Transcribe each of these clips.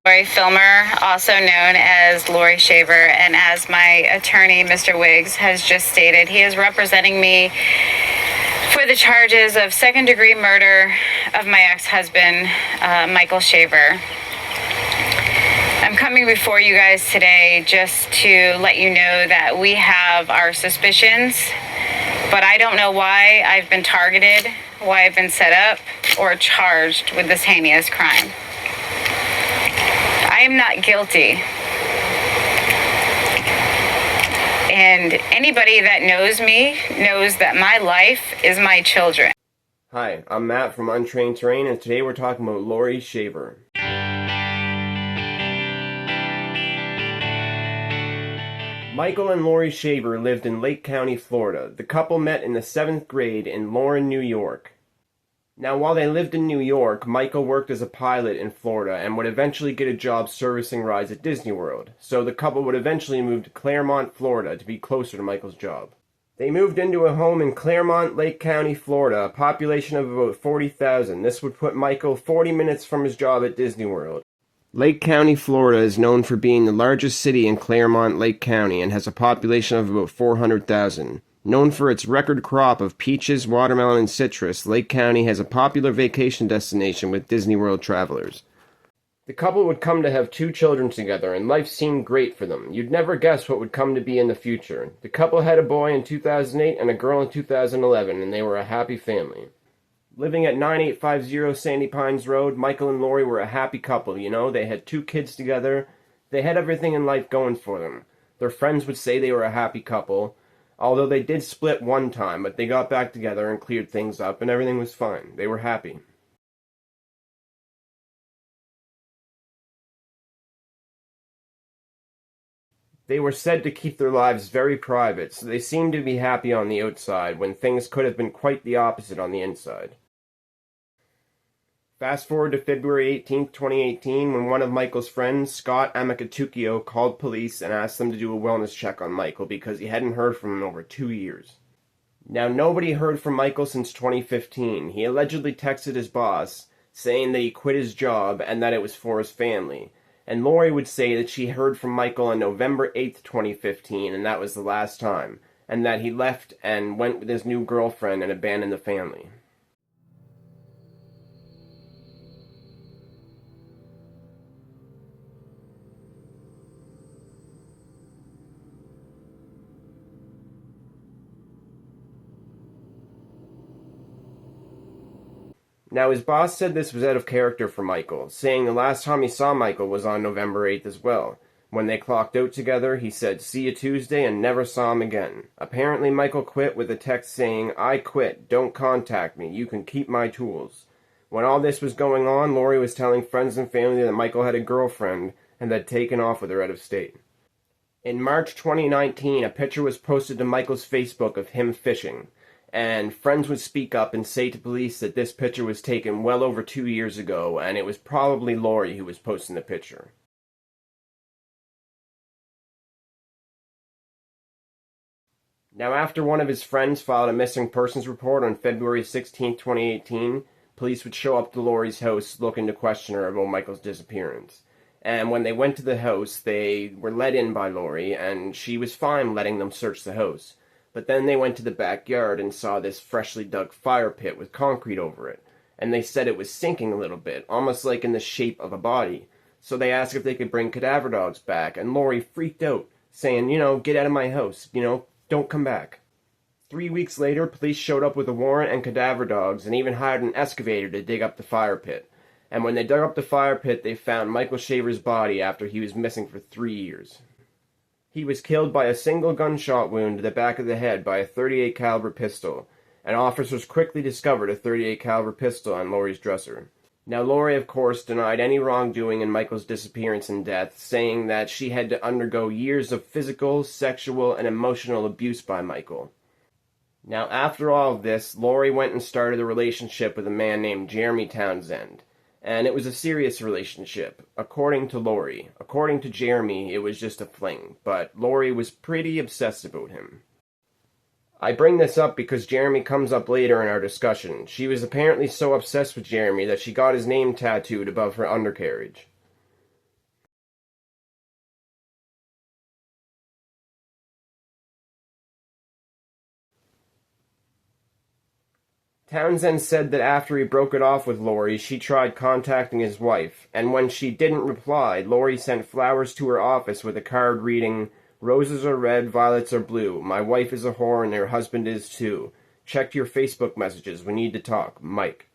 Laurie Filmer, also known as Laurie Shaver, and as my attorney, Mr. Wiggs, has just stated, he is representing me for the charges of second-degree murder of my ex-husband, Michael Shaver. I'm coming before you guys today just to let you know that we have our suspicions, but I don't know why I've been targeted, why I've been set up, or charged with this heinous crime. I am not guilty. And anybody that knows me knows that my life is my children. Hi, I'm Matt from Untrained Terrain, and today we're talking about Laurie Shaver. Michael and Laurie Shaver lived in Lake County, Florida. The couple met in the 7th grade in Lauren, New York. Now, while they lived in New York, Michael worked as a pilot in Florida and would eventually get a job servicing rides at Disney World, so the couple would eventually move to Claremont, Florida to be closer to Michael's job. They moved into a home in Claremont, Lake County, Florida, a population of about 40,000. This would put Michael 40 minutes from his job at Disney World. Lake County, Florida is known for being the largest city in Claremont, Lake County, and has a population of about 400,000. Known for its record crop of peaches, watermelon, and citrus, Lake County has a popular vacation destination with Disney World travelers. The couple would come to have 2 children together, and life seemed great for them. You'd never guess what would come to be in the future. The couple had a boy in 2008 and a girl in 2011, and they were a happy family. Living at 9850 Sandy Pines Road, Michael and Laurie were a happy couple, They had 2 kids together. They had everything in life going for them. Their friends would say they were a happy couple, although they did split one time, but they got back together and cleared things up, and everything was fine. They were happy. They were said to keep their lives very private, so they seemed to be happy on the outside, when things could have been quite the opposite on the inside. Fast forward to February 18th, 2018, when one of Michael's friends, Scott Amakatukio, called police and asked them to do a wellness check on Michael because he hadn't heard from him in over 2 years. Now, nobody heard from Michael since 2015. He allegedly texted his boss, saying that he quit his job and that it was for his family. And Laurie would say that she heard from Michael on November 8th, 2015, and that was the last time, and that he left and went with his new girlfriend and abandoned the family. Now, his boss said this was out of character for Michael, saying the last time he saw Michael was on November 8th as well. When they clocked out together, he said, "See you Tuesday," and never saw him again. Apparently, Michael quit with a text saying, "I quit. Don't contact me. You can keep my tools." When all this was going on, Laurie was telling friends and family that Michael had a girlfriend and had taken off with her out of state. In March 2019, a picture was posted to Michael's Facebook of him fishing, and friends would speak up and say to police that this picture was taken well over 2 years ago, and it was probably Laurie who was posting the picture. Now, after one of his friends filed a missing persons report on February 16, 2018, police would show up to Laurie's house looking to question her about Michael's disappearance. And when they went to the house, they were let in by Laurie, and she was fine letting them search the house. But then they went to the backyard and saw this freshly dug fire pit with concrete over it, and they said it was sinking a little bit, almost like in the shape of a body. So they asked if they could bring cadaver dogs back, and Laurie freaked out, saying, "Get out of my house, don't come back." 3 weeks later, police showed up with a warrant and cadaver dogs, and even hired an excavator to dig up the fire pit. And when they dug up the fire pit, they found Michael Shaver's body after he was missing for 3 years. He was killed by a single gunshot wound to the back of the head by a .38 caliber pistol, and officers quickly discovered a .38 caliber pistol on Laurie's dresser. Now, Laurie, of course, denied any wrongdoing in Michael's disappearance and death, saying that she had to undergo years of physical, sexual, and emotional abuse by Michael. Now, after all of this, Laurie went and started a relationship with a man named Jeremy Townsend. And it was a serious relationship, according to Laurie. According to Jeremy, it was just a fling, but Laurie was pretty obsessed about him. I bring this up because Jeremy comes up later in our discussion. She was apparently so obsessed with Jeremy that she got his name tattooed above her undercarriage. Townsend said that after he broke it off with Laurie, she tried contacting his wife, and when she didn't reply, Laurie sent flowers to her office with a card reading, "Roses are red, violets are blue. My wife is a whore and her husband is too. Check your Facebook messages. We need to talk. Mike."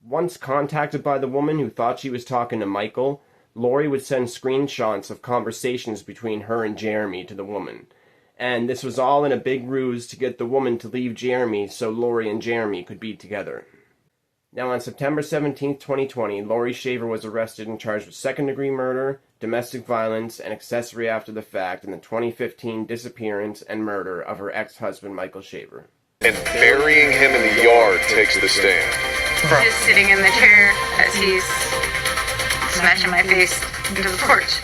Once contacted by the woman who thought she was talking to Michael, Laurie would send screenshots of conversations between her and Jeremy to the woman. And this was all in a big ruse to get the woman to leave Jeremy so Laurie and Jeremy could be together. Now on September 17, 2020, Laurie Shaver was arrested and charged with second-degree murder, domestic violence, and accessory after the fact in the 2015 disappearance and murder of her ex-husband Michael Shaver. And burying him in the yard takes the stand. Just sitting in the chair as he's smashing my face into the porch.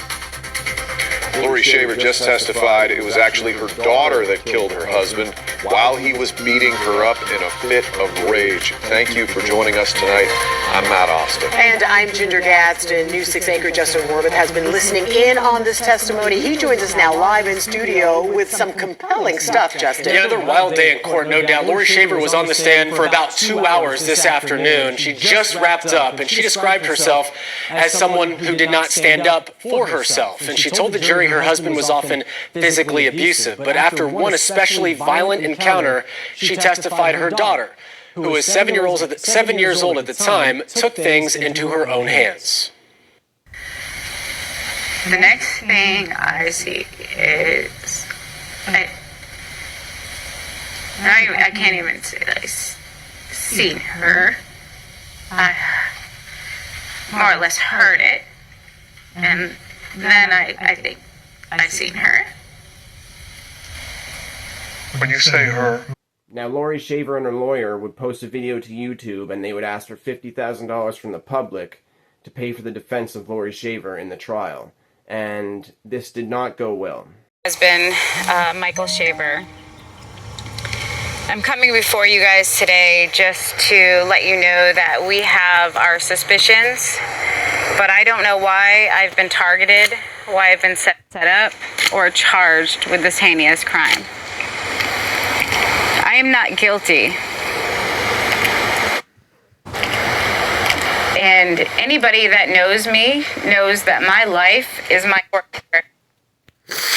Laurie Shaver just testified it was actually her daughter that killed her husband while he was beating her up in a fit of rage. Thank you for joining us tonight. I'm Matt Austin. And I'm Ginger Gadsden. News 6 anchor Justin Warbuth has been listening in on this testimony. He joins us now live in studio with some compelling stuff, Justin. Yeah, another wild day in court, no doubt. Laurie Shaver was on the stand for about 2 hours this afternoon. She just wrapped up, and she described herself as someone who did not stand up for herself. And she told the jury her husband was often physically abusive. But after one especially violent encounter, she testified her daughter, who was 7 years old at the time, took things into her own hands. The next thing I see is I can't even say that I've seen her. I more or less heard it, and then I think I've seen her. When you say her, Now, Laurie Shaver and her lawyer would post a video to YouTube, and they would ask for $50,000 from the public to pay for the defense of Laurie Shaver in the trial. And this did not go well. Has been Michael Shaver. I'm coming before you guys today just to let you know that we have our suspicions, but I don't know why I've been targeted, why I've been set up, or charged with this heinous crime. I am not guilty. And anybody that knows me knows that my life is my work.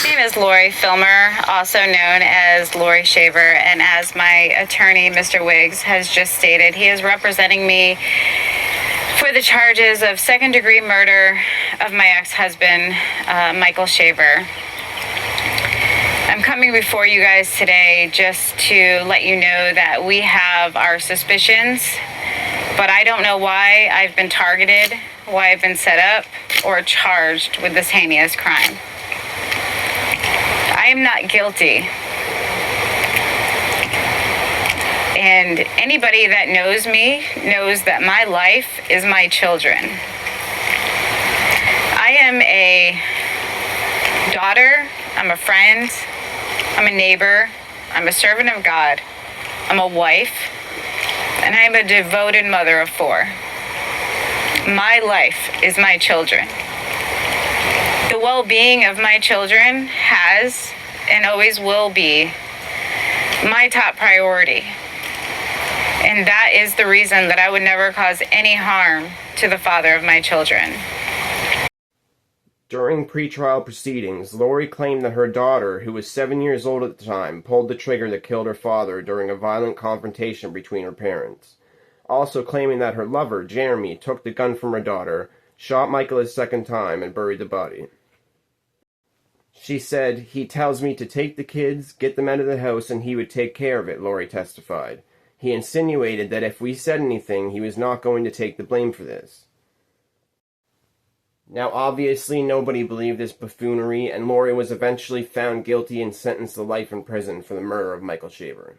My name is Laurie Filmer, also known as Laurie Shaver, and as my attorney, Mr. Wiggs, has just stated, he is representing me for the charges of second-degree murder of my ex-husband, Michael Shaver. I'm coming before you guys today just to let you know that we have our suspicions, but I don't know why I've been targeted, why I've been set up, or charged with this heinous crime. I am not guilty. And anybody that knows me knows that my life is my children. I am a daughter, I'm a friend, I'm a neighbor, I'm a servant of God, I'm a wife, and I'm a devoted mother of 4. My life is my children. The well-being of my children has and always will be my top priority. And that is the reason that I would never cause any harm to the father of my children. During pretrial proceedings, Laurie claimed that her daughter, who was 7 years old at the time, pulled the trigger that killed her father during a violent confrontation between her parents. Also claiming that her lover, Jeremy, took the gun from her daughter, shot Michael a second time, and buried the body. She said, "He tells me to take the kids, get them out of the house, and he would take care of it," Laurie testified. He insinuated that if we said anything, he was not going to take the blame for this. Now, obviously, nobody believed this buffoonery, and Laurie was eventually found guilty and sentenced to life in prison for the murder of Michael Shaver.